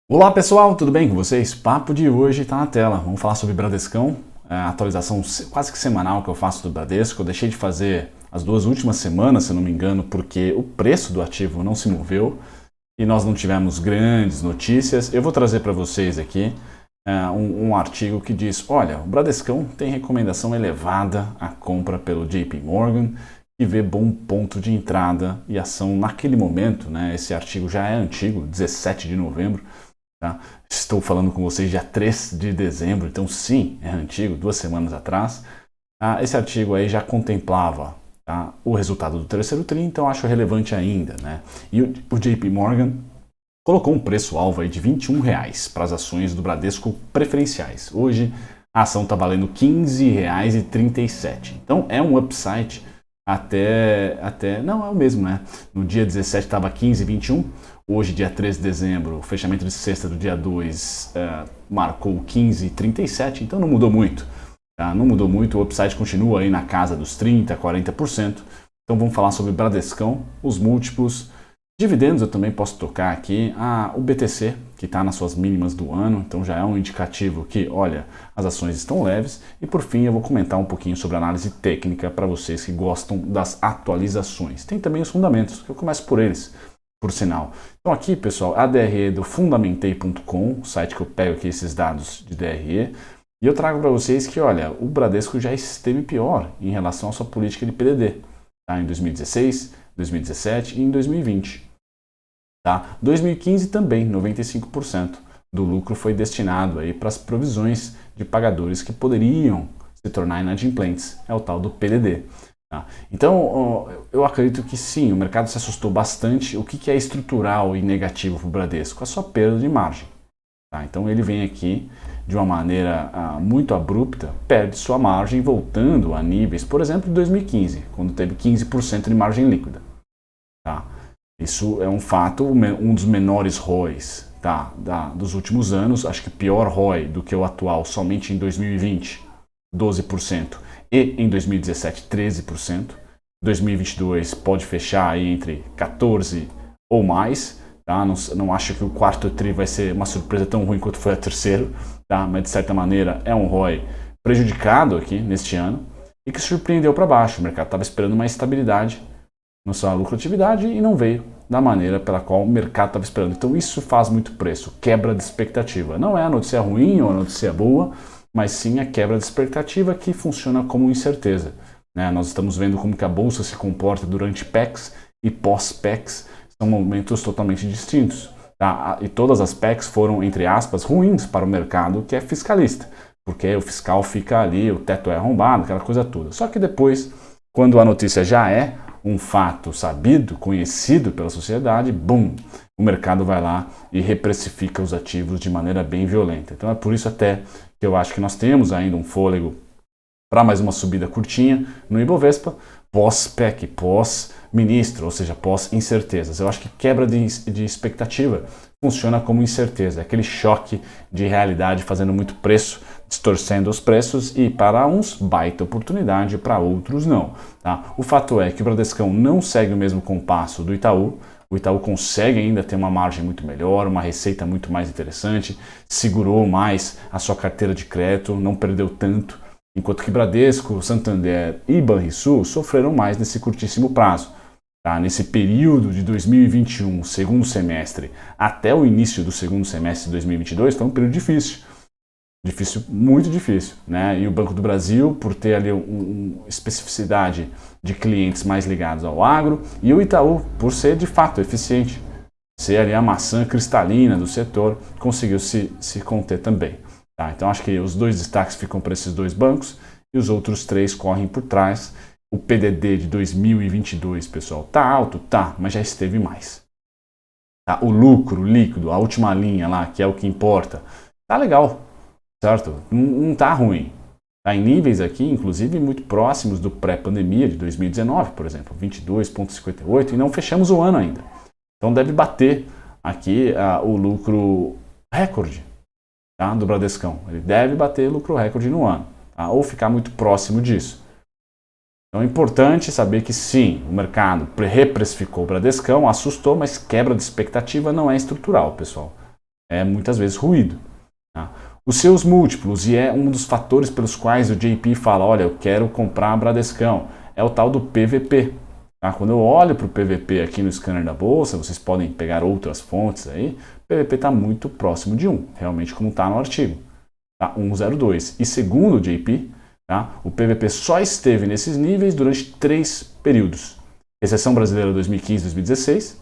Olá pessoal, tudo bem com vocês? Papo de hoje está na tela. Vamos falar sobre Bradescão, a atualização quase que semanal que eu faço do Bradesco. Eu deixei de fazer as duas últimas semanas, se não me engano, porque o preço do ativo não se moveu e nós não tivemos grandes notícias. Eu vou trazer para vocês aqui um artigo que diz: olha, o Bradescão tem recomendação elevada à compra pelo JP Morgan e vê bom ponto de entrada e ação naquele momento, né? Esse artigo já é antigo, 17 de novembro. Tá? Estou falando com vocês dia 3 de dezembro, então sim, é antigo, 2 semanas atrás. Esse artigo aí já contemplava, tá, o resultado do terceiro tri, então acho relevante ainda, né? E o JP Morgan colocou um preço-alvo aí de R$ 21 para as ações do Bradesco preferenciais. Hoje a ação está valendo R$ 15,37. Então é um upside até... Não, é o mesmo, né? No dia 17 estava 15,21. Hoje, dia 13 de dezembro, o fechamento de sexta do dia 2 marcou 15,37, então não mudou muito. Tá? Não mudou muito, o upside continua aí na casa dos 30%, 40%. Então vamos falar sobre Bradescão, os múltiplos. Dividendos eu também posso tocar aqui. O BTC, que está nas suas mínimas do ano, então já é um indicativo que, olha, as ações estão leves. E por fim eu vou comentar um pouquinho sobre análise técnica para vocês que gostam das atualizações. Tem também os fundamentos, que eu começo por eles. Por sinal. Então aqui, pessoal, a DRE do fundamentei.com, o site que eu pego aqui esses dados de DRE, e eu trago para vocês que, olha, o Bradesco já esteve pior em relação à sua política de PDD, tá? Em 2016, 2017 e em 2020. Tá? 2015 também, 95% do lucro foi destinado aí para as provisões de pagadores que poderiam se tornar inadimplentes, é o tal do PDD. Tá? Então, eu acredito que sim, o mercado se assustou bastante. O que é estrutural e negativo para o Bradesco? A sua perda de margem. Tá? Então, ele vem aqui de uma maneira muito abrupta, perde sua margem, voltando a níveis, por exemplo, de 2015, quando teve 15% de margem líquida. Tá? Isso é um fato, um dos menores ROIs, tá, dos últimos anos. Acho que pior ROI do que o atual, somente em 2020, 12%. E em 2017, 13%. 2022 pode fechar aí entre 14% ou mais. Tá? Não acho que o quarto tri vai ser uma surpresa tão ruim quanto foi o terceiro. Tá? Mas de certa maneira é um ROI prejudicado aqui neste ano e que surpreendeu para baixo. O mercado estava esperando uma estabilidade na sua lucratividade e não veio da maneira pela qual o mercado estava esperando. Então isso faz muito preço, quebra de expectativa. Não é a notícia ruim ou a notícia boa, mas sim a quebra de expectativa que funciona como incerteza. Né? Nós estamos vendo como que a bolsa se comporta durante PECs e pós-PECs, são momentos totalmente distintos. Tá? E todas as PECs foram, entre aspas, ruins para o mercado que é fiscalista, porque o fiscal fica ali, o teto é arrombado, aquela coisa toda. Só que depois, quando a notícia já é um fato sabido, conhecido pela sociedade, bum, o mercado vai lá e reprecifica os ativos de maneira bem violenta. Então é por isso até que eu acho que nós temos ainda um fôlego para mais uma subida curtinha no Ibovespa, pós-PEC, pós-ministro, ou seja, pós-incertezas. Eu acho que quebra de expectativa funciona como incerteza, aquele choque de realidade fazendo muito preço, distorcendo os preços e para uns baita oportunidade, para outros não. Tá? O fato é que o Bradescão não segue o mesmo compasso do Itaú. O Itaú consegue ainda ter uma margem muito melhor, uma receita muito mais interessante, segurou mais a sua carteira de crédito, não perdeu tanto, enquanto que Bradesco, Santander e Banrisul sofreram mais nesse curtíssimo prazo. Tá? Nesse período de 2021, segundo semestre, até o início do segundo semestre de 2022, foi um período difícil. Difícil, muito difícil, né? E o Banco do Brasil, por ter ali uma especificidade de clientes mais ligados ao agro, e o Itaú, por ser de fato eficiente, ser ali a maçã cristalina do setor, conseguiu se conter também. Tá? Então acho que os dois destaques ficam para esses dois bancos e os outros três correm por trás. O PDD de 2022, pessoal, tá alto? Tá, mas já esteve mais. Tá? O lucro líquido, a última linha lá, que é o que importa, tá legal. Certo? Não está ruim. Está em níveis aqui, inclusive, muito próximos do pré-pandemia de 2019, por exemplo, 22,58, e não fechamos o ano ainda. Então deve bater aqui o lucro recorde, tá, do Bradescão. Ele deve bater lucro recorde no ano, tá, ou ficar muito próximo disso. Então é importante saber que sim, o mercado reprecificou o Bradescão, assustou, mas quebra de expectativa não é estrutural, pessoal. é muitas vezes ruído. Tá? Os seus múltiplos, e é um dos fatores pelos quais o JP fala, olha, eu quero comprar a Bradescão, é o tal do PVP. Tá? Quando eu olho para o PVP aqui no scanner da Bolsa, vocês podem pegar outras fontes aí, o PVP está muito próximo de 1, realmente como está no artigo. Tá? 1,02. E segundo o JP, tá? O PVP só esteve nesses níveis durante 3 períodos. Recessão brasileira 2015-2016,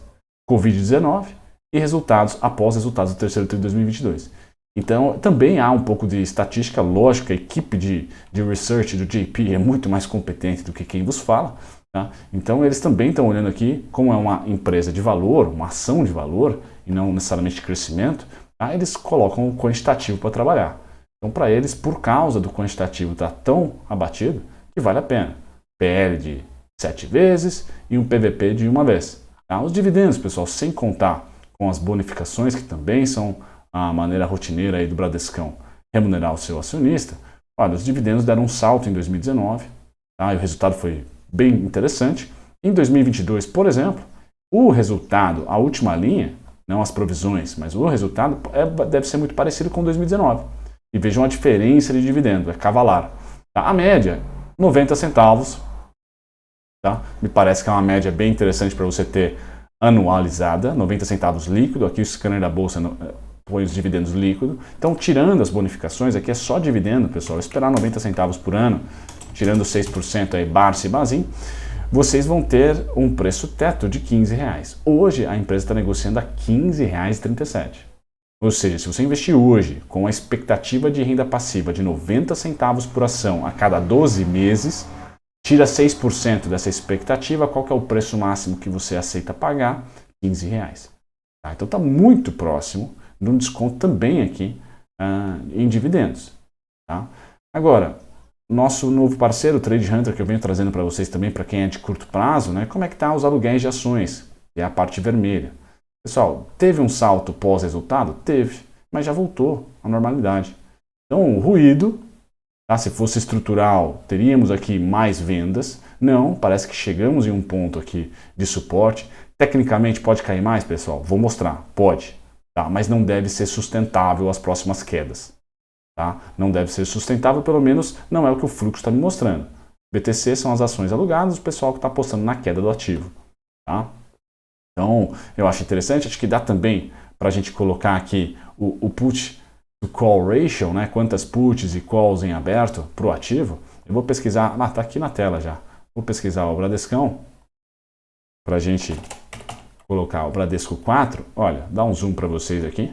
Covid-19 e resultados após resultados do terceiro trimestre de 2022. Então, também há um pouco de estatística lógica, a equipe de research do JP é muito mais competente do que quem vos fala. Tá? Então, eles também estão olhando aqui, como é uma empresa de valor, uma ação de valor, e não necessariamente de crescimento, tá? Eles colocam o quantitativo para trabalhar. Então, para eles, por causa do quantitativo estar tão abatido, que vale a pena. PL de 7 vezes e um PVP de 1 vez. Tá? Os dividendos, pessoal, sem contar com as bonificações, que também são a maneira rotineira aí do Bradescão remunerar o seu acionista, olha, os dividendos deram um salto em 2019, tá? E o resultado foi bem interessante. Em 2022, por exemplo, o resultado, a última linha, não as provisões, mas o resultado deve ser muito parecido com 2019. E vejam a diferença de dividendo, é cavalar. Tá? A média, 90 centavos. Tá? Me parece que é uma média bem interessante para você ter anualizada, 90 centavos líquido. Aqui o scanner da Bolsa põe os dividendos líquidos. Então, tirando as bonificações, aqui é só dividendo, pessoal. Esperar 90 centavos por ano, tirando 6% aí, Barça e Bazin, vocês vão ter um preço teto de R$15. Hoje, a empresa está negociando a R$15,37. Ou seja, se você investir hoje com a expectativa de renda passiva de 90 centavos por ação a cada 12 meses, tira 6% dessa expectativa, qual que é o preço máximo que você aceita pagar? R$15. Tá? Então está muito próximo de um desconto também aqui em dividendos. Tá? Agora, nosso novo parceiro, o Trade Hunter, que eu venho trazendo para vocês também, para quem é de curto prazo, né? Como é que está os aluguéis de ações? É a parte vermelha. Pessoal, teve um salto pós-resultado? Teve, mas já voltou à normalidade. Então, o ruído, tá? Se fosse estrutural, teríamos aqui mais vendas. Não, parece que chegamos em um ponto aqui de suporte. Tecnicamente pode cair mais, pessoal? Vou mostrar, pode. Tá? Mas não deve ser sustentável as próximas quedas. Tá? Não deve ser sustentável, pelo menos não é o que o fluxo está me mostrando. BTC são as ações alugadas, o pessoal que está apostando na queda do ativo. Tá? Então, eu acho interessante, acho que dá também para a gente colocar aqui o put to call ratio, né? Quantas puts e calls em aberto para o ativo. Eu vou pesquisar, está aqui na tela já. Vou pesquisar o Bradescão para a gente colocar o Bradesco 4, olha, dá um zoom para vocês aqui,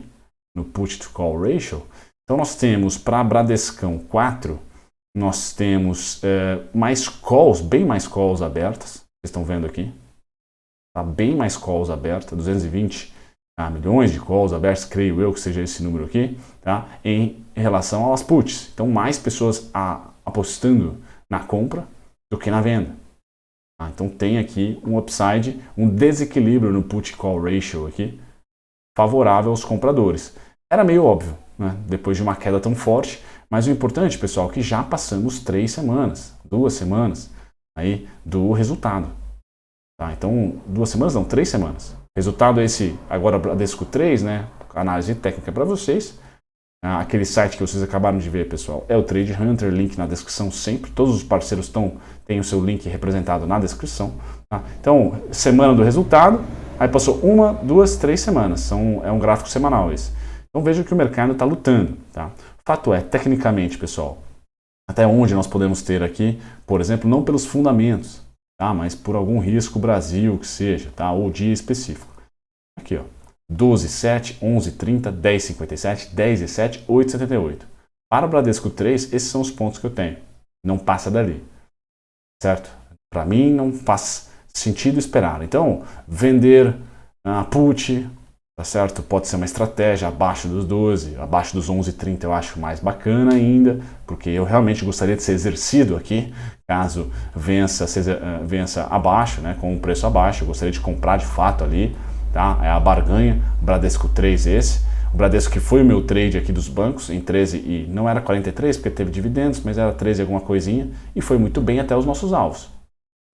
no Put to Call Ratio. Então nós temos para a Bradescão 4, nós temos mais calls, bem mais calls abertas, vocês estão vendo aqui, tá bem mais calls abertas, 220 milhões de calls abertas, creio eu que seja esse número aqui, tá? Em relação às puts. Então mais pessoas apostando na compra do que na venda. Então tem aqui um upside, um desequilíbrio no put-call ratio aqui, favorável aos compradores. Era meio óbvio, né? Depois de uma queda tão forte, mas o importante, pessoal, é que já passamos 3 semanas, 2 semanas aí do resultado. Tá? Então, 2 semanas não, 3 semanas. Resultado é esse, agora Bradesco 3, né? Análise técnica para vocês. Aquele site que vocês acabaram de ver, pessoal, é o Trade Hunter, link na descrição sempre. Todos os parceiros têm o seu link representado na descrição. Tá? Então, semana do resultado, aí passou 1, 2, 3 semanas. É um gráfico semanal esse. Então veja que o mercado está lutando. Tá? Fato é, tecnicamente, pessoal, até onde nós podemos ter aqui, por exemplo, não pelos fundamentos, tá? Mas por algum risco Brasil que seja, tá? Ou dia específico. Aqui, ó. 12, 7, 11, 30, 10, 57, 10 e 7, 8, 78. Para o Bradesco 3, esses são os pontos que eu tenho. Não passa dali. Certo? Para mim, não faz sentido esperar. Então, vender put, tá certo? Pode ser uma estratégia abaixo dos 12, abaixo dos 11,30 eu acho mais bacana ainda, porque eu realmente gostaria de ser exercido aqui, caso vença abaixo, né? Com um preço abaixo, eu gostaria de comprar de fato ali. Tá? É a barganha, Bradesco 3 esse. O Bradesco que foi o meu trade aqui dos bancos, em 13 e não era 43 porque teve dividendos, mas era 13 alguma coisinha e foi muito bem até os nossos alvos.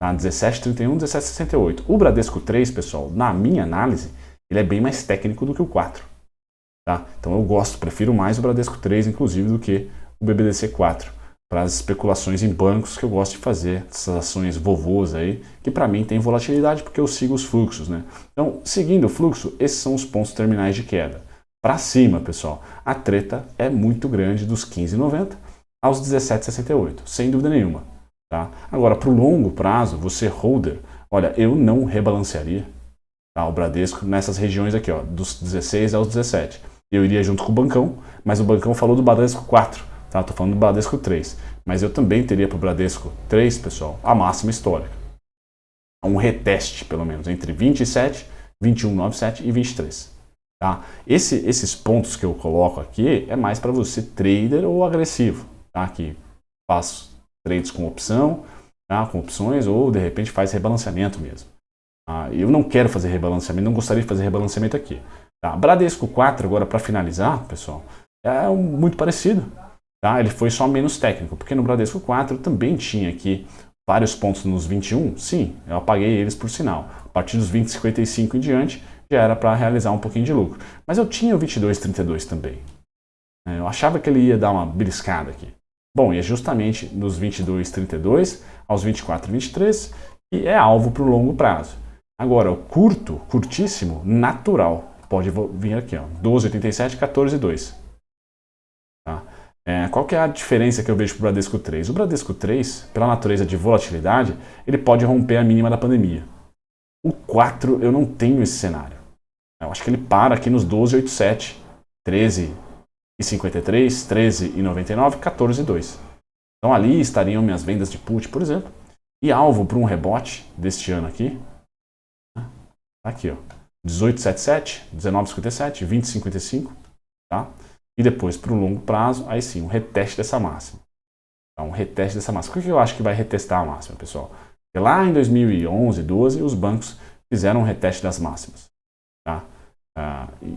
Tá? 17,31, 17,68. O Bradesco 3, pessoal, na minha análise, ele é bem mais técnico do que o 4. Tá? Então eu prefiro mais o Bradesco 3, inclusive, do que o BBDC 4, para as especulações em bancos que eu gosto de fazer, essas ações vovôs aí, que para mim tem volatilidade porque eu sigo os fluxos, né? Então, seguindo o fluxo, esses são os pontos terminais de queda. Para cima, pessoal, a treta é muito grande dos 15,90 aos 17,68, sem dúvida nenhuma. Tá? Agora, para o longo prazo, você holder, olha, eu não rebalancearia, tá, o Bradesco nessas regiões aqui, ó, dos 16 aos 17. Eu iria junto com o Bancão, mas o Bancão falou do Bradesco 4, tá? Tô falando do Bradesco 3. Mas eu também teria para o Bradesco 3, pessoal, a máxima histórica. Um reteste, pelo menos, entre 27, 21,97 e 23. Tá? Esses pontos que eu coloco aqui é mais para você trader ou agressivo, tá? Que faz trades com opção, tá? Com opções, ou de repente faz rebalanceamento mesmo. Eu não quero fazer rebalanceamento, não gostaria de fazer rebalanceamento aqui. Tá? Bradesco 4, agora para finalizar, pessoal, é muito parecido. Tá? Ele foi só menos técnico, porque no Bradesco 4 também tinha aqui vários pontos nos 21. Sim, eu apaguei eles por sinal. A partir dos 20,55 em diante, já era para realizar um pouquinho de lucro. Mas eu tinha o 22,32 também. Eu achava que ele ia dar uma beliscada aqui. Bom, e é justamente nos 22,32 aos 24,23 que é alvo para o longo prazo. Agora, o curtíssimo, natural, pode vir aqui, ó, 12,87, 14,2. Tá? Qual que é a diferença que eu vejo para o Bradesco 3? O Bradesco 3, pela natureza de volatilidade, ele pode romper a mínima da pandemia. O 4, eu não tenho esse cenário. Eu acho que ele para aqui nos 12,87, 13,53, 13,99, 14,2. Então ali estariam minhas vendas de put, por exemplo, e alvo para um rebote deste ano aqui, aqui, ó, 18,77, 19,57, 20,55, tá? E depois, para o longo prazo, aí sim, um reteste dessa máxima. Tá? Um reteste dessa máxima. Por que eu acho que vai retestar a máxima, pessoal? Porque lá em 2011, 12, os bancos fizeram um reteste das máximas. Tá?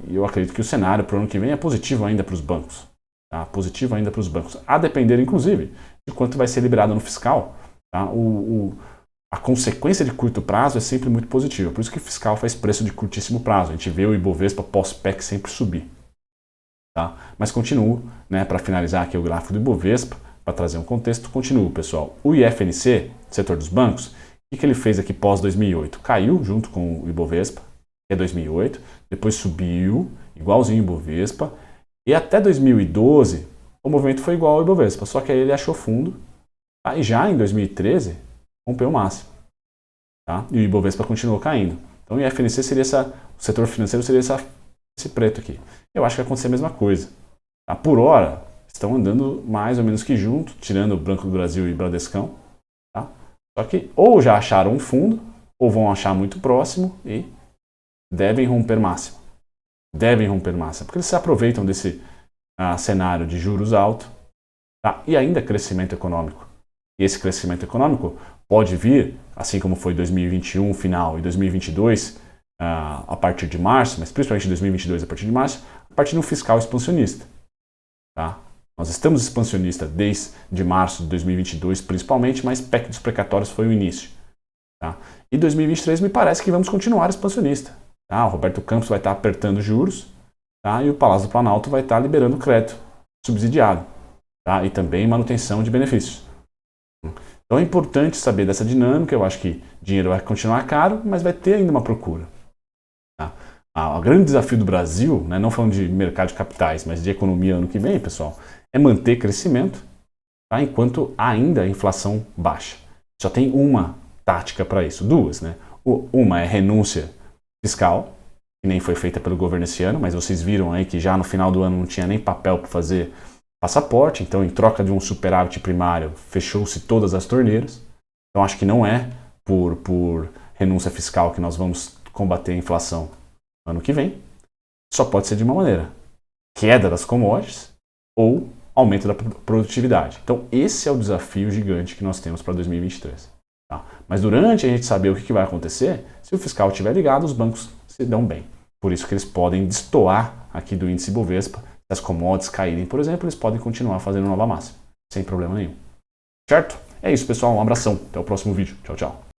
E eu acredito que o cenário para o ano que vem é positivo ainda para os bancos. Tá? Positivo ainda para os bancos. A depender, inclusive, de quanto vai ser liberado no fiscal. Tá? A consequência de curto prazo é sempre muito positiva. Por isso que o fiscal faz preço de curtíssimo prazo. A gente vê o Ibovespa pós-PEC sempre subir. Tá? Mas continuo, né, para finalizar aqui o gráfico do Ibovespa, para trazer um contexto, continuo, pessoal. O IFNC, setor dos bancos, o que ele fez aqui pós 2008? Caiu junto com o Ibovespa, que é 2008, depois subiu, igualzinho o Ibovespa, e até 2012 o movimento foi igual ao Ibovespa, só que aí ele achou fundo, tá? E já em 2013 rompeu o máximo, tá? E o Ibovespa continuou caindo. Então o IFNC seria o setor financeiro seria esse preto aqui. Eu acho que vai acontecer a mesma coisa. Tá? Por hora, estão andando mais ou menos que junto, tirando o Banco do Brasil e Bradescão. Tá? Só que ou já acharam um fundo, ou vão achar muito próximo e devem romper máximo. Devem romper máximo, porque eles se aproveitam desse cenário de juros altos, tá? E ainda crescimento econômico. E esse crescimento econômico pode vir, assim como foi 2021 final e 2022 a partir de março, mas principalmente 2022 a partir de março, a partir de um fiscal expansionista. Tá? Nós estamos expansionistas desde março de 2022 principalmente, mas PEC dos precatórios foi o início. Tá? E 2023 me parece que vamos continuar expansionista. Tá? O Roberto Campos vai estar apertando juros, tá? E o Palácio do Planalto vai estar liberando crédito subsidiado, tá? E também manutenção de benefícios. Então é importante saber dessa dinâmica. Eu acho que dinheiro vai continuar caro, mas vai ter ainda uma procura. Tá? O grande desafio do Brasil, né, não falando de mercado de capitais, mas de economia ano que vem, pessoal, é manter crescimento, tá? Enquanto ainda a inflação baixa. Só tem uma tática para isso, duas, né? Uma é renúncia fiscal, que nem foi feita pelo governo esse ano, mas vocês viram aí que já no final do ano não tinha nem papel para fazer passaporte, então em troca de um superávit primário fechou-se todas as torneiras. Então acho que não é por renúncia fiscal que nós vamos combater a inflação ano que vem. Só pode ser de uma maneira: queda das commodities ou aumento da produtividade. Então esse é o desafio gigante que nós temos para 2023. Tá? Mas durante a gente saber o que vai acontecer, se o fiscal estiver ligado, os bancos se dão bem. Por isso que eles podem destoar aqui do índice Bovespa. Se as commodities caírem, por exemplo, eles podem continuar fazendo nova máxima, sem problema nenhum. Certo? É isso, pessoal. Um abração. Até o próximo vídeo. Tchau, tchau.